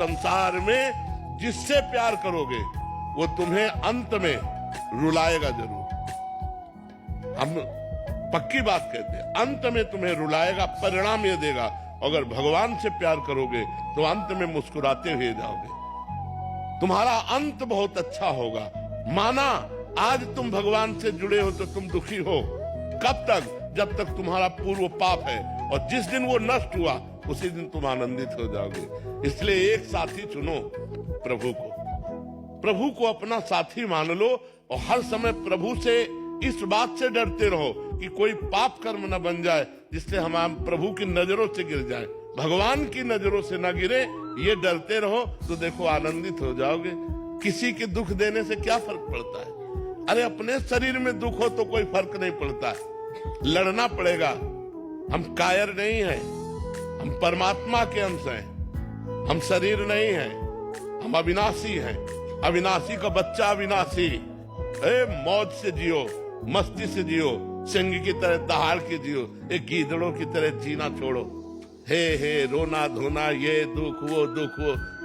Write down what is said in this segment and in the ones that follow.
संसार में जिससे प्यार करोगे वो तुम्हें अंत में रुलाएगा जरूर। हम पक्की बात कहते हैं, अंत में तुम्हें रुलाएगा, परिणाम ये देगा। अगर भगवान से प्यार करोगे तो अंत में मुस्कुराते हुए जाओगे, तुम्हारा अंत बहुत अच्छा होगा। माना आज तुम भगवान से जुड़े हो तो तुम दुखी हो, कब तक? जब तक तुम्हारा पूर्व पाप है, और जिस दिन वो नष्ट हुआ उसी दिन तुम आनंदित हो जाओगे। इसलिए एक साथी चुनो, प्रभु को अपना साथी मान लो, और हर समय प्रभु से इस बात से डरते रहो कि कोई पाप कर्म न बन जाए जिससे हम प्रभु की नजरों से गिर जाए, भगवान की नजरों से न गिरे। ये डरते रहो तो देखो आनंदित हो जाओगे। किसी के दुख देने से क्या फर्क पड़ता है? अरे अपने शरीर में दुख हो तो कोई फर्क नहीं पड़ता है, लड़ना पड़ेगा। हम कायर नहीं हैं, हम परमात्मा के अंश हैं, हम शरीर नहीं हैं, हम अविनाशी हैं। अविनाशी का बच्चा अविनाशी। मौज से जियो, मस्ती से जियो, सिंह की तरह दहाड़ के जियो, एक गीदड़ों की तरह जीना छोड़ो। हे रोना धोना, ये दुख वो,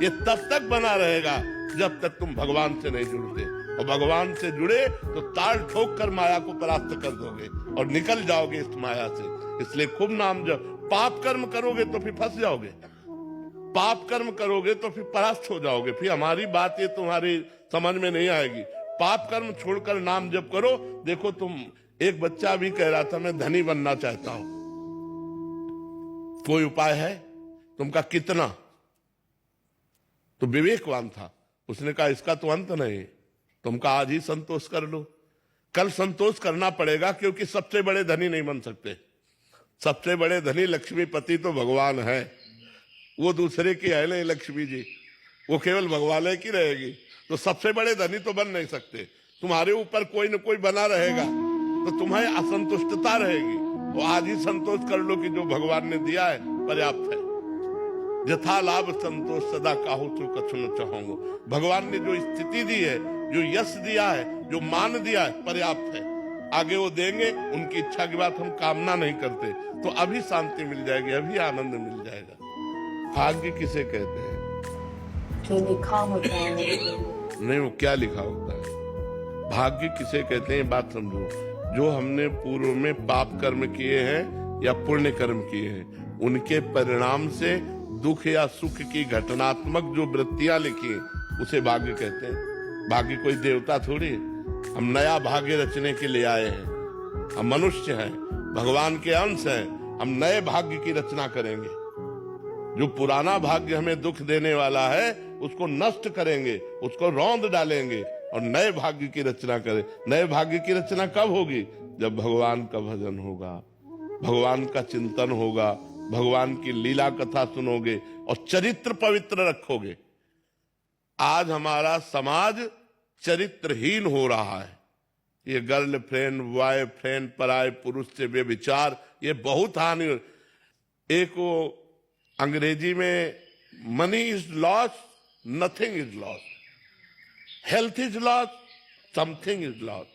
ये तब तक बना रहेगा जब तक तुम भगवान से नहीं जुड़ते। और भगवान से जुड़े तो ताल ठोक कर माया को परास्त कर दोगे और निकल जाओगे इस माया से। इसलिए खूब नाम जब पाप कर्म करोगे तो फिर फंस जाओगे, पाप कर्म करोगे तो फिर परास्त हो जाओगे। फिर हमारी बात ये तुम्हारी समझ में नहीं आएगी। पाप कर्म छोड़कर नाम जप करो। देखो तुम, एक बच्चा भी कह रहा था मैं धनी बनना चाहता हूं, कोई उपाय है? तुमका कितना? तो विवेकवान था, उसने कहा इसका तो अंत नहीं, तुमका आज ही संतोष कर लो। कल संतोष करना पड़ेगा, क्योंकि सबसे बड़े धनी नहीं बन सकते। सबसे बड़े धनी लक्ष्मीपति तो भगवान है, वो दूसरे की है नहीं लक्ष्मी जी, वो केवल भगवान की रहेगी। तो सबसे बड़े धनी तो बन नहीं सकते। तुम्हारे ऊपर कोई न कोई बना रहेगा तो तुम्हें असंतुष्टता रहेगी। और आज ही संतोष कर लो कि जो भगवान ने दिया है पर्याप्त है। यथा लाभ संतोष सदा काहू तो कछु न चाहूंगा। भगवान ने जो स्थिति दी है, जो यश दिया है, जो मान दिया है, पर्याप्त है। आगे वो देंगे, उनकी इच्छा की बात हम कामना नहीं करते, तो अभी शांति मिल जाएगी, अभी आनंद मिल जाएगा। भाग्य किसे कहते हैं? जो लिखा होता है नहीं, वो क्या लिखा होता है? भाग्य किसे कहते हैं बात समझो। जो हमने पूर्व में पाप कर्म किए हैं या पुण्य कर्म किए हैं, उनके परिणाम से दुख या सुख की घटनात्मक जो वृत्तियां लिखी हैं, उसे भाग्य कहते हैं। भाग्य कोई देवता थोड़ी है। हम नया भाग्य रचने के लिए आए हैं। हम मनुष्य हैं, भगवान के अंश हैं। हम नए भाग्य की रचना करेंगे। जो पुराना भाग्य हमें दुख देने वाला है उसको नष्ट करेंगे, उसको रौंद डालेंगे और नए भाग्य की रचना करें। नए भाग्य की रचना कब होगी? जब भगवान का भजन होगा, भगवान का चिंतन होगा, भगवान की लीला कथा सुनोगे और चरित्र पवित्र रखोगे। आज हमारा समाज चरित्रहीन हो रहा है। ये गर्लफ्रेंड, बॉयफ्रेंड, पराये पुरुष से व्यभिचार, ये बहुत हानि। एक वो अंग्रेजी में money is loss, nothing is loss, health is loss, something is loss,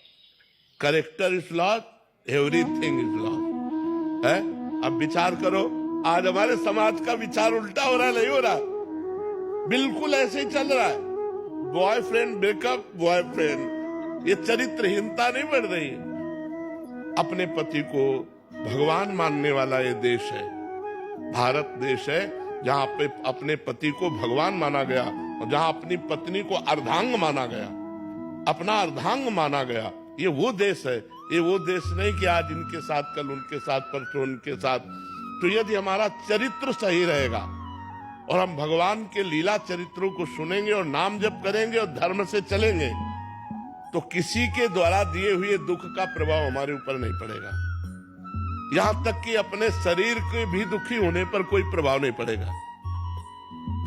character is loss, everything is loss है। अब विचार करो, आज हमारे समाज का विचार उल्टा हो रहा, नहीं हो रहा? बिल्कुल ऐसे ही चल रहा है। बॉयफ्रेंड ब्रेकअप, बॉयफ्रेंड, ये चरित्रहीनता नहीं बढ़ रही है। अपने पति को भगवान मानने वाला ये देश है, भारत देश है, जहां पे अपने पति को भगवान माना गया और जहां अपनी पत्नी को अर्धांग माना गया, अपना अर्धांग माना गया। ये वो देश है। ये वो देश नहीं कि आज इनके साथ, कल उनके साथ, परसों उनके साथ। तो यदि हमारा चरित्र सही रहेगा और हम भगवान के लीला चरित्रों को सुनेंगे और नाम जप करेंगे और धर्म से चलेंगे, तो किसी के द्वारा दिए हुए दुख का प्रभाव हमारे ऊपर नहीं पड़ेगा। यहां तक कि अपने शरीर के भी दुखी होने पर कोई प्रभाव नहीं पड़ेगा।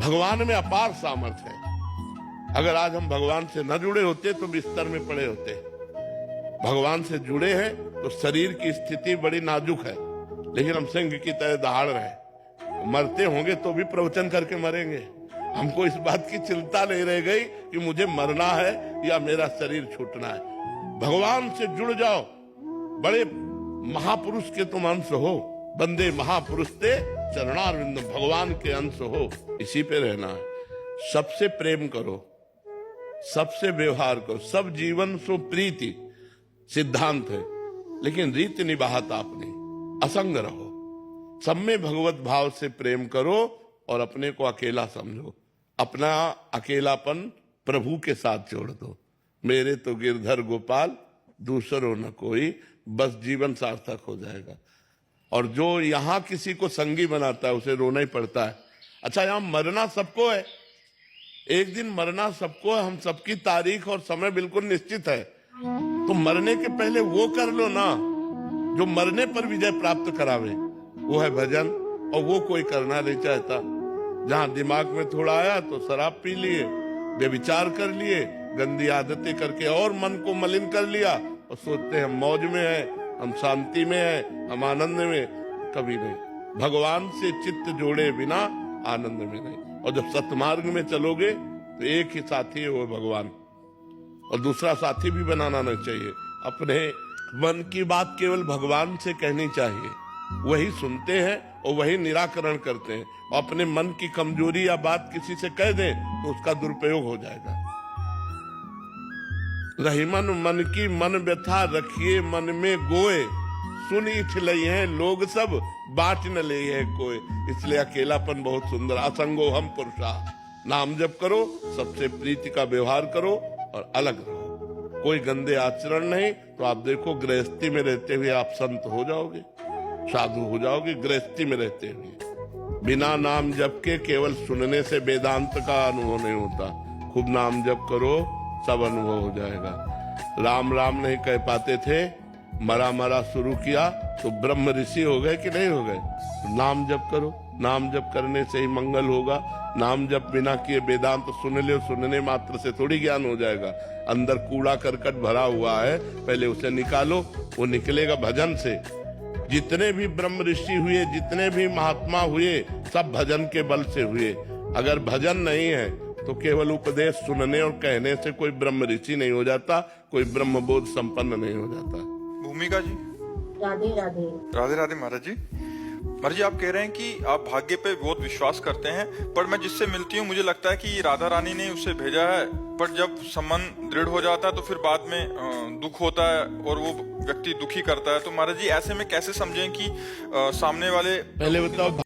भगवान में अपार सामर्थ्य है। अगर आज हम भगवान से न जुड़े होते तो बिस्तर में पड़े होते। भगवान से जुड़े हैं तो शरीर की स्थिति बड़ी नाजुक है, लेकिन हम सिंह की तरह दहाड़ रहे। मरते होंगे तो भी प्रवचन करके मरेंगे। हमको इस बात की चिंता नहीं रह गई कि मुझे मरना है या मेरा शरीर छूटना है। भगवान से जुड़ जाओ। बड़े महापुरुष के तुम अंश हो, बंदे महापुरुष ते चरणारविंद, भगवान के अंश हो, इसी पे रहना है। सबसे प्रेम करो, सबसे व्यवहार करो, सब जीवन सो प्रीति सिद्धांत है, लेकिन रीति निभात आपने असंग रहो, सब में भगवत भाव से प्रेम करो और अपने को अकेला समझो, अपना अकेलापन प्रभु के साथ जोड़ दो। मेरे तो गिरधर गोपाल दूसरों न कोई, बस जीवन सार्थक हो जाएगा। और जो यहां किसी को संगी बनाता है उसे रोना ही पड़ता है। अच्छा, यहां मरना सबको है, एक दिन मरना सबको है, हम सबकी तारीख और समय बिल्कुल निश्चित है। तो मरने के पहले वो कर लो ना जो मरने पर विजय प्राप्त करावे, वो है भजन। और वो कोई करना नहीं चाहता। जहां दिमाग में थोड़ा आया तो शराब पी लिए, व्यभिचार कर लिए, गंदी आदतें करके और मन को मलिन कर लिया और सोचते हैं हम मौज में है, हम शांति में है, हम आनंद में। कभी नहीं, भगवान से चित्त जोड़े बिना आनंद में नहीं। और जब सतमार्ग में चलोगे तो एक ही साथी है, वो भगवान, और दूसरा साथी भी बनाना नहीं चाहिए। अपने मन की बात केवल भगवान से कहनी चाहिए, वही सुनते हैं और वही निराकरण करते हैं। और अपने मन की कमजोरी या बात किसी से कह दें तो उसका दुरुपयोग हो जाएगा। रही मन की मन व्यथा रखिए मन में गोए, सुन इठ लई है लोग सब बांट न ले है कोई। इसलिए अकेलापन बहुत सुंदर। असंगो हम पुरुषा, नाम जप करो, सबसे प्रीति का व्यवहार करो और अलग रहो, कोई गंदे आचरण नहीं। तो आप देखो गृहस्थी में रहते हुए आप संत हो जाओगे, साधु हो जाओगे। गृहस्थी में रहते हुए बिना नाम जप के केवल सुनने से वेदांत का अनुभव नहीं होता। खूब नाम जप करो, सब अनुभव हो जाएगा। राम राम नहीं कह पाते थे, मरा मरा शुरू किया तो ब्रह्म ऋषि हो गए कि नहीं हो गए। नाम जप करो, नाम जप करने से ही मंगल होगा। नाम जप बिना किए वेदांत सुन ले, सुनने मात्र से थोड़ी ज्ञान हो जाएगा। अंदर कूड़ा करकट भरा हुआ है, पहले उसे निकालो, वो निकलेगा भजन से। जितने भी ब्रह्म ऋषि हुए, जितने भी महात्मा हुए, सब भजन के बल से हुए। अगर भजन नहीं है तो केवल उपदेश सुनने और कहने से कोई ब्रह्म ऋषि नहीं हो जाता, कोई ब्रह्म बोध संपन्न नहीं हो जाता। भूमिका जी, राधे राधे। राधे राधे। महाराज जी, महाराज जी आप कह रहे हैं कि आप भाग्य पे बहुत विश्वास करते हैं, पर मैं जिससे मिलती हूँ मुझे लगता है कि राधा रानी ने उसे भेजा है, पर जब संबंध दृढ़ हो जाता है तो फिर बाद में दुख होता है और वो व्यक्ति दुखी करता है। तो महाराज जी ऐसे में कैसे समझें कि सामने वाले पहले बताओ